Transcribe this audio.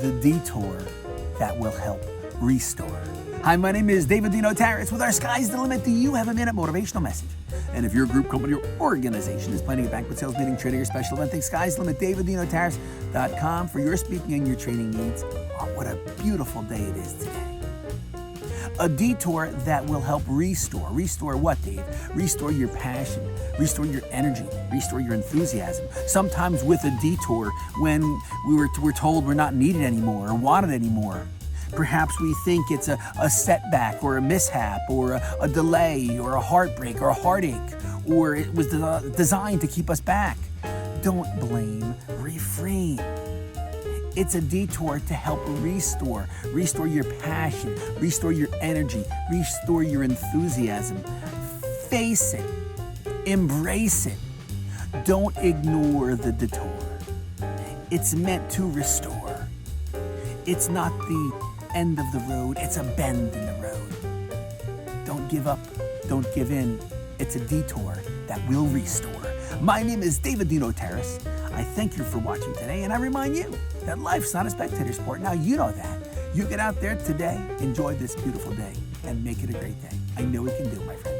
the detour that will help restore. Hi, my name is David Dino Taris with our Sky's the Limit. Do you have a minute motivational message? And if your group, company, or organization is planning a banquet, sales meeting, training, or special event, think Sky's the Limit, daviddinotaris.com for your speaking and your training needs. Oh, what a beautiful day it is today. A detour that will help restore. Restore what, Dave? Restore your passion, restore your energy, restore your enthusiasm. Sometimes with a detour when we're told we're not needed anymore or wanted anymore. Perhaps we think it's a setback or a mishap or a delay or a heartbreak or a heartache, or it was designed to keep us back. Don't blame, reframe. It's a detour to help restore. Restore your passion, restore your energy, restore your enthusiasm. Face it, embrace it. Don't ignore the detour. It's meant to restore. It's not the end of the road, it's a bend in the road. Don't give up, don't give in. It's a detour that will restore. My name is David Dino Taris. I thank you for watching today, and I remind you that life's not a spectator sport. Now you know that. You get out there today, enjoy this beautiful day, and make it a great day. I know we can do it, my friend.